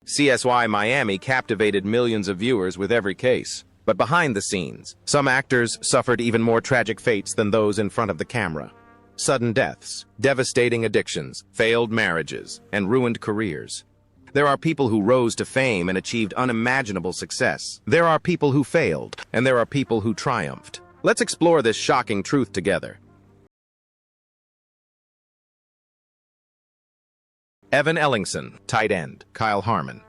CSI Miami captivated millions of viewers with every case. But behind the scenes, some actors suffered even more tragic fates than those in front of the camera. Sudden deaths, devastating addictions, failed marriages, and ruined careers. There are people who rose to fame and achieved unimaginable success. There are people who failed, and there are people who triumphed. Let's explore this shocking truth together. Evan Ellingson, tight end, Kyle Harmon.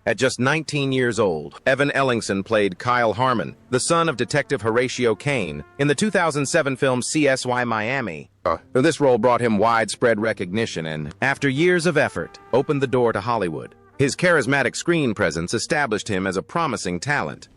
At just 19 years old, Evan Ellingson played Kyle Harmon, the son of Detective Horatio Kane, in the 2007 film CSI Miami. This role brought him widespread recognition and, after years of effort, opened the door to Hollywood. His charismatic screen presence established him as a promising talent.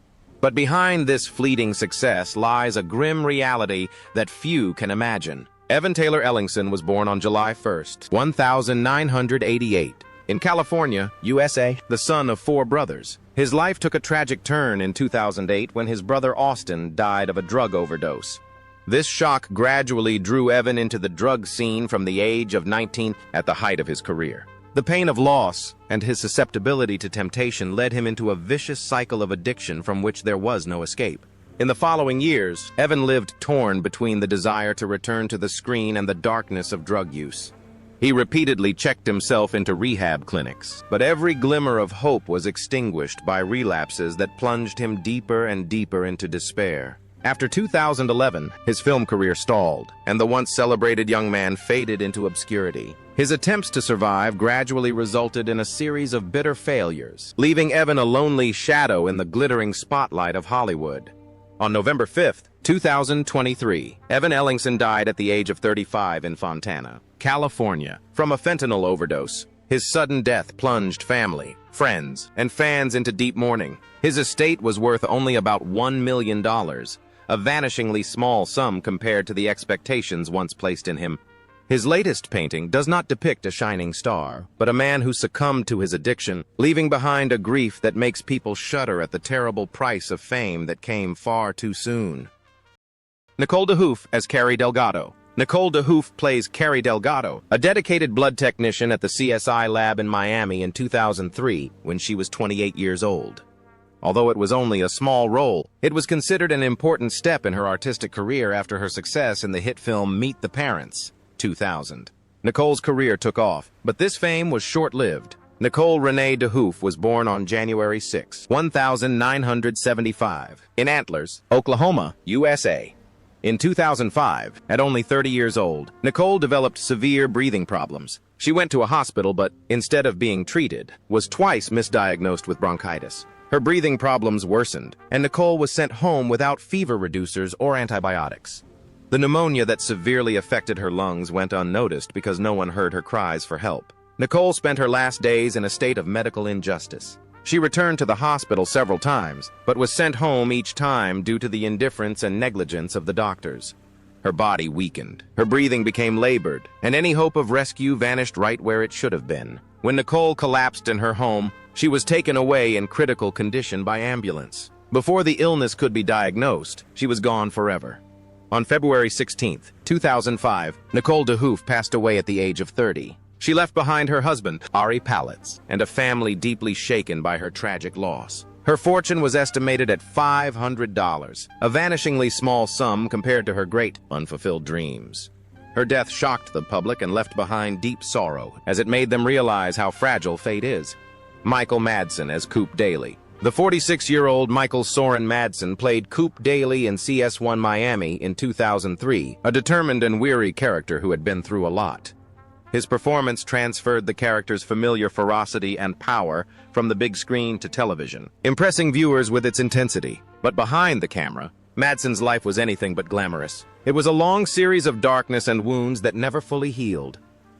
But behind this fleeting success lies a grim reality that few can imagine. Evan Taylor Ellingson was born on July 1st, 1988. In California, USA, the son of 4 brothers. His life took a tragic turn in 2008 when his brother Austin died of a drug overdose. This shock gradually drew Evan into the drug scene from the age of 19 at the height of his career. The pain of loss and his susceptibility to temptation led him into a vicious cycle of addiction from which there was no escape. In the following years, Evan lived torn between the desire to return to the screen and the darkness of drug use. He repeatedly checked himself into rehab clinics, but every glimmer of hope was extinguished by relapses that plunged him deeper and deeper into despair. After 2011, his film career stalled, and the once celebrated young man faded into obscurity. His attempts to survive gradually resulted in a series of bitter failures, leaving Evan a lonely shadow in the glittering spotlight of Hollywood. On November 5th, 2023, Evan Ellingson died at the age of 35 in Fontana, California, from a fentanyl overdose. His sudden death plunged family, friends, and fans into deep mourning. His estate was worth only about $1 million, a vanishingly small sum compared to the expectations once placed in him. His latest painting does not depict a shining star, but a man who succumbed to his addiction, leaving behind a grief that makes people shudder at the terrible price of fame that came far too soon. Nicole Dehoff as Carrie Delgado. Nicole Dehoff plays Carrie Delgado, a dedicated blood technician at the CSI lab in Miami in 2003 when she was 28 years old. Although it was only a small role, it was considered an important step in her artistic career after her success in the hit film Meet the Parents, 2000. Nicole's career took off, but this fame was short-lived. Nicole Renee Dehoff was born on January 6, 1975, in Antlers, Oklahoma, USA. In 2005, at only 30 years old, Nicole developed severe breathing problems. She went to a hospital but, instead of being treated, was twice misdiagnosed with bronchitis. Her breathing problems worsened, and Nicole was sent home without fever reducers or antibiotics. The pneumonia that severely affected her lungs went unnoticed because no one heard her cries for help. Nicole spent her last days in a state of medical injustice. She returned to the hospital several times, but was sent home each time due to the indifference and negligence of the doctors. Her body weakened, her breathing became labored, and any hope of rescue vanished right where it should have been. When Nicole collapsed in her home, she was taken away in critical condition by ambulance. Before the illness could be diagnosed, she was gone forever. On February 16, 2005, Nicole Dehoff passed away at the age of 30. She left behind her husband, Ari Palitz, and a family deeply shaken by her tragic loss. Her fortune was estimated at $500, a vanishingly small sum compared to her great, unfulfilled dreams. Her death shocked the public and left behind deep sorrow, as it made them realize how fragile fate is. Michael Madsen as Coop Daly. The 46-year-old Michael Soren Madsen played Coop Daly in CS1 Miami in 2003, a determined and weary character who had been through a lot. His performance transferred the character's familiar ferocity and power from the big screen to television, impressing viewers with its intensity. But behind the camera, Madsen's life was anything but glamorous. It was a long series of darkness and wounds that never fully healed.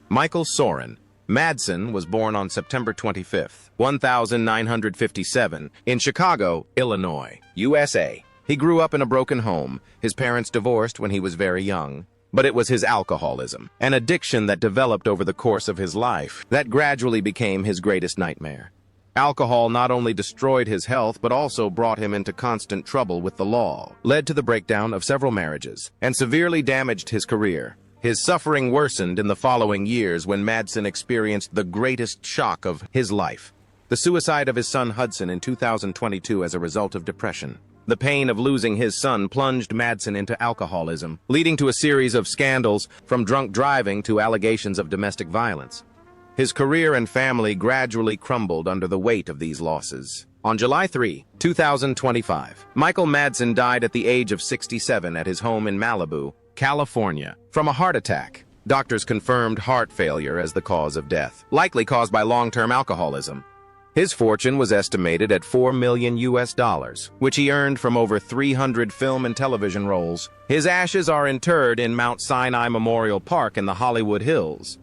Michael Soren Madsen was born on September 25, 1957, in Chicago, Illinois, USA. He grew up in a broken home. His parents divorced when he was very young. But it was his alcoholism, an addiction that developed over the course of his life, that gradually became his greatest nightmare. Alcohol not only destroyed his health but also brought him into constant trouble with the law, led to the breakdown of several marriages, and severely damaged his career. His suffering worsened in the following years when Madsen experienced the greatest shock of his life. the suicide of his son Hudson in 2022 as a result of depression. The pain of losing his son plunged Madsen into alcoholism, leading to a series of scandals from drunk driving to allegations of domestic violence. His career and family gradually crumbled under the weight of these losses. On July 3, 2025, Michael Madsen died at the age of 67 at his home in Malibu, California, from a heart attack. Doctors confirmed heart failure as the cause of death, likely caused by long-term alcoholism. His fortune was estimated at $4 million, which he earned from over 300 film and television roles. His ashes are interred in Mount Sinai Memorial Park in the Hollywood Hills.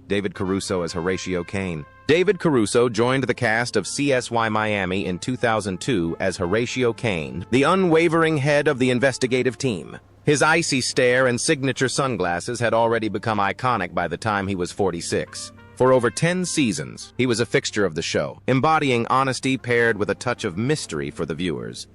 David Caruso as Horatio Caine. David Caruso joined the cast of CSI Miami in 2002 as Horatio Caine, the unwavering head of the investigative team. His icy stare and signature sunglasses had already become iconic by the time he was 46. For over 10 seasons, he was a fixture of the show, embodying honesty paired with a touch of mystery for the viewers.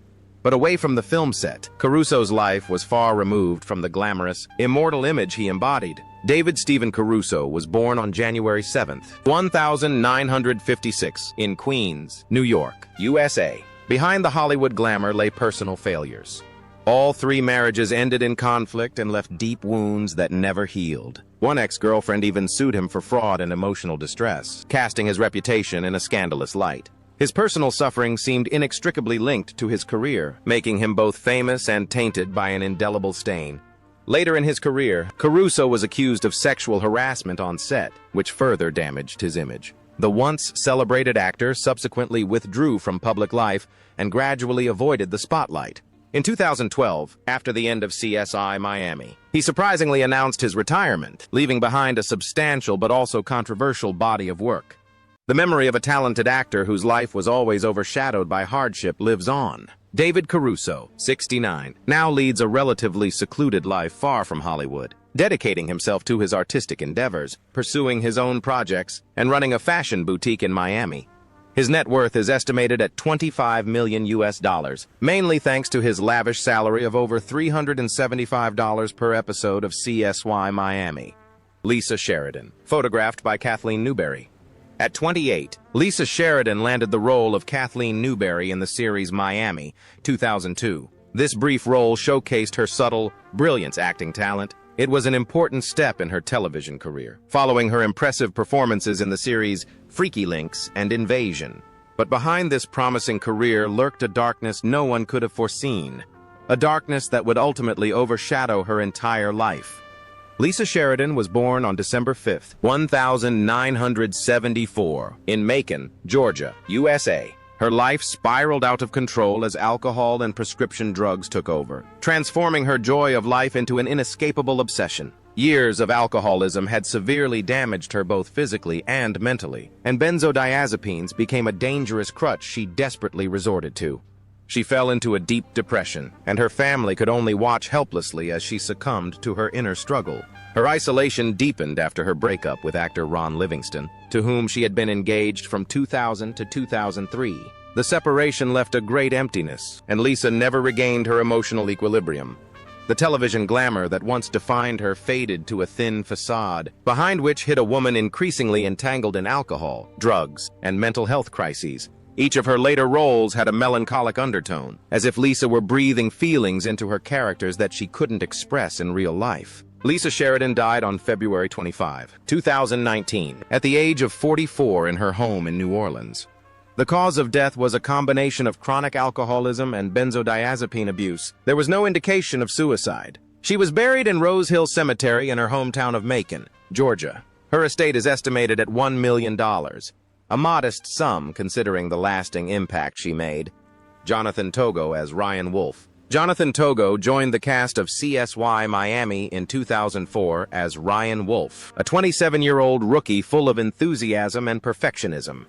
But away from the film set, Caruso's life was far removed from the glamorous, immortal image he embodied. David Stephen Caruso was born on January 7, 1956, in Queens, New York, USA. Behind the Hollywood glamour lay personal failures. All 3 marriages ended in conflict and left deep wounds that never healed. One ex-girlfriend even sued him for fraud and emotional distress, casting his reputation in a scandalous light. His personal suffering seemed inextricably linked to his career, making him both famous and tainted by an indelible stain. Later in his career, Caruso was accused of sexual harassment on set, which further damaged his image. The once celebrated actor subsequently withdrew from public life and gradually avoided the spotlight. In 2012, after the end of CSI Miami, he surprisingly announced his retirement, leaving behind a substantial but also controversial body of work. The memory of a talented actor whose life was always overshadowed by hardship lives on. David Caruso, 69, now leads a relatively secluded life far from Hollywood, dedicating himself to his artistic endeavors, pursuing his own projects, and running a fashion boutique in Miami. His net worth is estimated at $25 million, mainly thanks to his lavish salary of over $375 per episode of CSI Miami. Lisa Sheridan, photographed by Kathleen Newberry. At 28, Lisa Sheridan landed the role of Kathleen Newberry in the series Miami, 2002. This brief role showcased her subtle, brilliant acting talent. It was an important step in her television career, following her impressive performances in the series Freaky Links and Invasion. But behind this promising career lurked a darkness no one could have foreseen, a darkness that would ultimately overshadow her entire life. Lisa Sheridan was born on December 5, 1974, in Macon, Georgia, USA. Her life spiraled out of control as alcohol and prescription drugs took over, transforming her joy of life into an inescapable obsession. Years of alcoholism had severely damaged her both physically and mentally, and benzodiazepines became a dangerous crutch she desperately resorted to. She fell into a deep depression, and her family could only watch helplessly as she succumbed to her inner struggle. Her isolation deepened after her breakup with actor Ron Livingston, to whom she had been engaged from 2000 to 2003. The separation left a great emptiness, and Lisa never regained her emotional equilibrium. The television glamour that once defined her faded to a thin facade, behind which hid a woman increasingly entangled in alcohol, drugs, and mental health crises. Each of her later roles had a melancholic undertone, as if Lisa were breathing feelings into her characters that she couldn't express in real life. Lisa Sheridan died on February 25, 2019, at the age of 44 in her home in New Orleans. The cause of death was a combination of chronic alcoholism and benzodiazepine abuse. There was no indication of suicide. She was buried in Rose Hill Cemetery in her hometown of Macon, Georgia. Her estate is estimated at $1 million, a modest sum considering the lasting impact she made. Jonathan Togo as Ryan Wolf. Jonathan Togo joined the cast of CSI Miami in 2004 as Ryan Wolf, a 27-year-old rookie full of enthusiasm and perfectionism.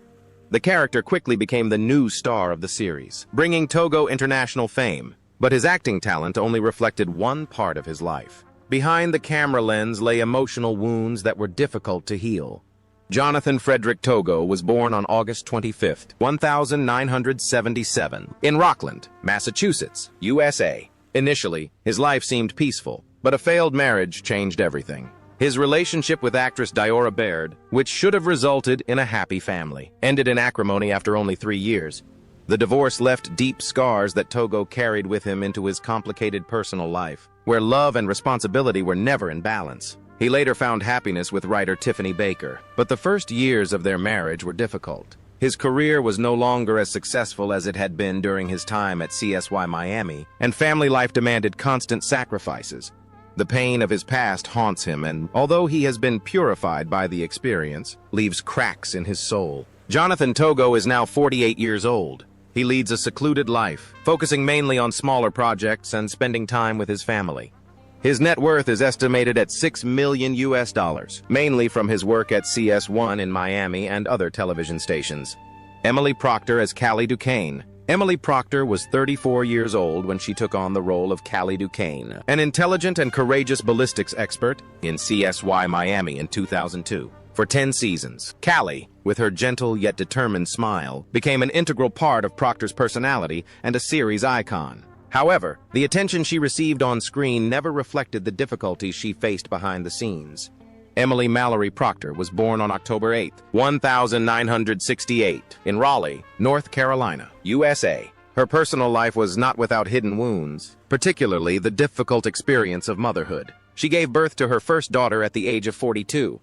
The character quickly became the new star of the series, bringing Togo international fame. But his acting talent only reflected one part of his life. Behind the camera lens lay emotional wounds that were difficult to heal. Jonathan Frederick Togo was born on August 25, 1977, in Rockland, Massachusetts, USA. Initially, his life seemed peaceful, but a failed marriage changed everything. His relationship with actress Diora Baird, which should have resulted in a happy family, ended in acrimony after only 3 years. The divorce left deep scars that Togo carried with him into his complicated personal life, where love and responsibility were never in balance. He later found happiness with writer Tiffany Baker, but the first years of their marriage were difficult. His career was no longer as successful as it had been during his time at CSI Miami, and family life demanded constant sacrifices. The pain of his past haunts him, and although he has been purified by the experience, leaves cracks in his soul. Jonathan Togo is now 48 years old. He leads a secluded life, focusing mainly on smaller projects and spending time with his family. His net worth is estimated at $6 million, mainly from his work at CS1 in Miami and other television stations. Emily Proctor as Callie Duquesne. Emily Proctor was 34 years old when she took on the role of Callie Duquesne, an intelligent and courageous ballistics expert in CSI Miami in 2002. For 10 seasons, Callie, with her gentle yet determined smile, became an integral part of Proctor's personality and a series icon. However, the attention she received on screen never reflected the difficulties she faced behind the scenes. Emily Mallory Proctor was born on October 8, 1968, in Raleigh, North Carolina, USA. Her personal life was not without hidden wounds, particularly the difficult experience of motherhood. She gave birth to her first daughter at the age of 42.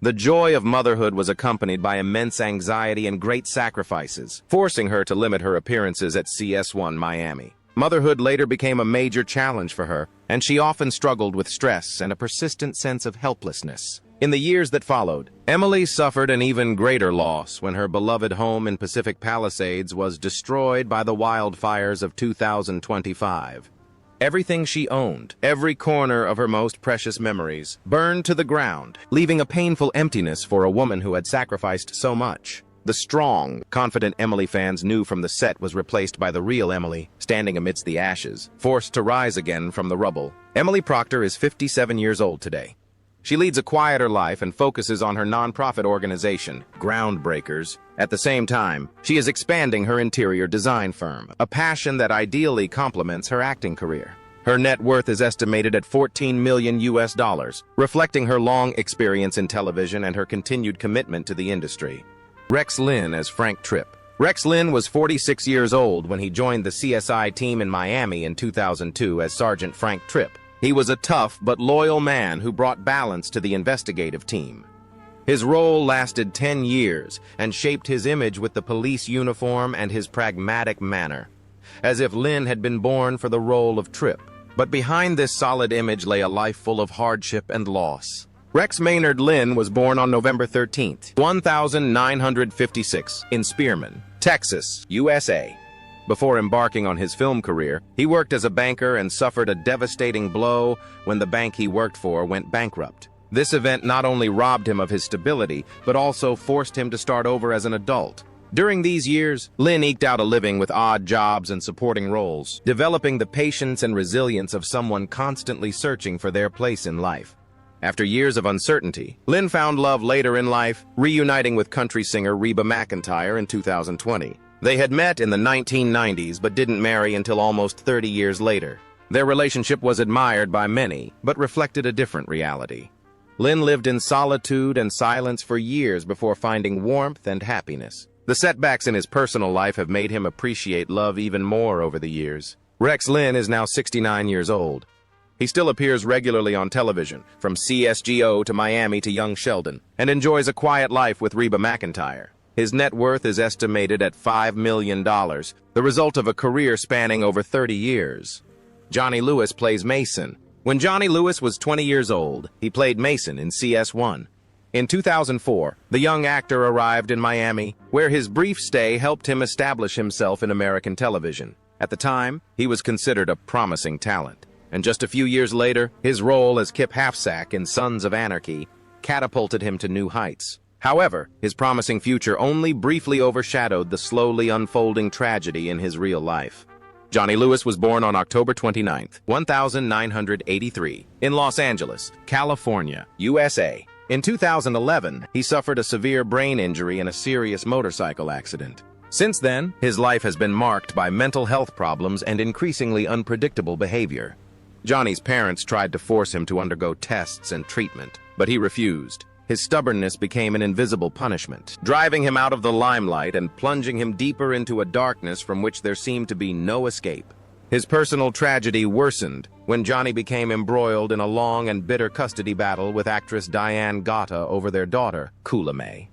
The joy of motherhood was accompanied by immense anxiety and great sacrifices, forcing her to limit her appearances at CS1 Miami. Motherhood later became a major challenge for her, and she often struggled with stress and a persistent sense of helplessness. In the years that followed, Emily suffered an even greater loss when her beloved home in Pacific Palisades was destroyed by the wildfires of 2025. Everything she owned, every corner of her most precious memories, burned to the ground, leaving a painful emptiness for a woman who had sacrificed so much. The strong, confident Emily fans knew from the set was replaced by the real Emily, standing amidst the ashes, forced to rise again from the rubble. Emily Proctor is 57 years old today. She leads a quieter life and focuses on her nonprofit organization, Groundbreakers. At the same time, she is expanding her interior design firm, a passion that ideally complements her acting career. Her net worth is estimated at $14 million, reflecting her long experience in television and her continued commitment to the industry. Rex Lynn as Frank Tripp. Rex Lynn was 46 years old when he joined the CSI team in Miami in 2002 as Sergeant Frank Tripp. He was a tough but loyal man who brought balance to the investigative team. His role lasted 10 years and shaped his image with the police uniform and his pragmatic manner, as if Lynn had been born for the role of Tripp. But behind this solid image lay a life full of hardship and loss. Rex Maynard Lynn was born on November 13, 1956, in Spearman, Texas, USA. Before embarking on his film career, he worked as a banker and suffered a devastating blow when the bank he worked for went bankrupt. This event not only robbed him of his stability, but also forced him to start over as an adult. During these years, Lynn eked out a living with odd jobs and supporting roles, developing the patience and resilience of someone constantly searching for their place in life. After years of uncertainty, Lynn found love later in life, reuniting with country singer Reba McEntire in 2020. They had met in the 1990s but didn't marry until almost 30 years later. Their relationship was admired by many, but reflected a different reality. Lynn lived in solitude and silence for years before finding warmth and happiness. The setbacks in his personal life have made him appreciate love even more over the years. Rex Lynn is now 69 years old. He still appears regularly on television, from CSGO to Miami to Young Sheldon, and enjoys a quiet life with Reba McEntire. His net worth is estimated at $5 million, the result of a career spanning over 30 years. Johnny Lewis plays Mason. When Johnny Lewis was 20 years old, he played Mason in CS1. In 2004, the young actor arrived in Miami, where his brief stay helped him establish himself in American television. At the time, he was considered a promising talent. And just a few years later, his role as Kip Halfsack in Sons of Anarchy catapulted him to new heights. However, his promising future only briefly overshadowed the slowly unfolding tragedy in his real life. Johnny Lewis was born on October 29, 1983, in Los Angeles, California, USA. In 2011, he suffered a severe brain injury in a serious motorcycle accident. Since then, his life has been marked by mental health problems and increasingly unpredictable behavior. Johnny's parents tried to force him to undergo tests and treatment, but he refused. His stubbornness became an invisible punishment, driving him out of the limelight and plunging him deeper into a darkness from which there seemed to be no escape. His personal tragedy worsened when Johnny became embroiled in a long and bitter custody battle with actress Diane Gata over their daughter, Kula May.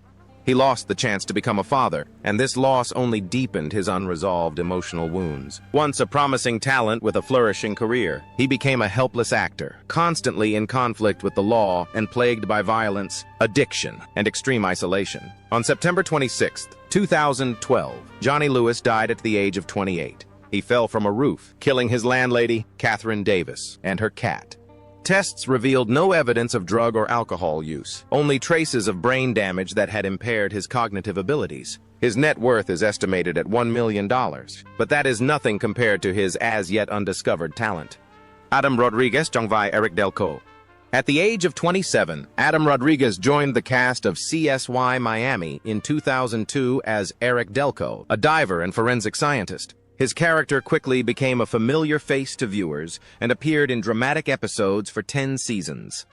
He lost the chance to become a father, and this loss only deepened his unresolved emotional wounds. Once a promising talent with a flourishing career, he became a helpless actor, constantly in conflict with the law and plagued by violence, addiction, and extreme isolation. On September 26, 2012, Johnny Lewis died at the age of 28. He fell from a roof, killing his landlady, Catherine Davis, and her cat. Tests revealed no evidence of drug or alcohol use, only traces of brain damage that had impaired his cognitive abilities. His net worth is estimated at $1 million, but that is nothing compared to his as-yet undiscovered talent. Adam Rodriguez Jongvai Eric Delco. At the age of 27, Adam Rodriguez joined the cast of CSI Miami in 2002 as Eric Delco, a diver and forensic scientist. His character quickly became a familiar face to viewers and appeared in dramatic episodes for 10 seasons.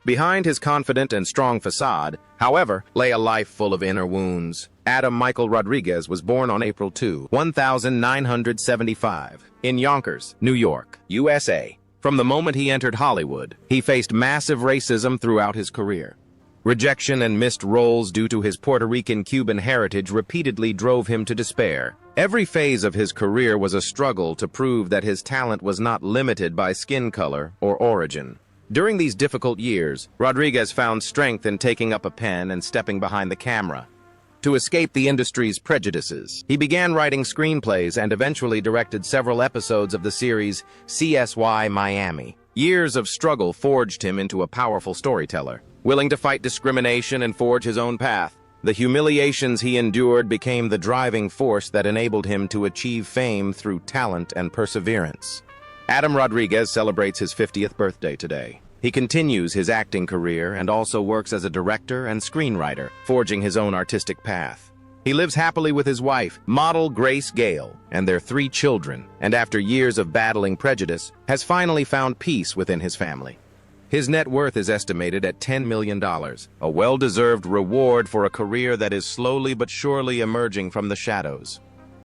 Behind his confident and strong facade, however, lay a life full of inner wounds. Adam Michael Rodriguez was born on April 2, 1975, in Yonkers, New York, USA. From the moment he entered Hollywood, he faced massive racism throughout his career. Rejection and missed roles due to his Puerto Rican-Cuban heritage repeatedly drove him to despair. Every phase of his career was a struggle to prove that his talent was not limited by skin color or origin. During these difficult years, Rodriguez found strength in taking up a pen and stepping behind the camera. To escape the industry's prejudices, he began writing screenplays and eventually directed several episodes of the series CSI Miami. Years of struggle forged him into a powerful storyteller. Willing to fight discrimination and forge his own path, the humiliations he endured became the driving force that enabled him to achieve fame through talent and perseverance. Adam Rodriguez celebrates his 50th birthday today. He continues his acting career and also works as a director and screenwriter, forging his own artistic path. He lives happily with his wife, model Grace Gale, and their 3 children, and after years of battling prejudice, has finally found peace within his family. His net worth is estimated at $10 million, a well-deserved reward for a career that is slowly but surely emerging from the shadows.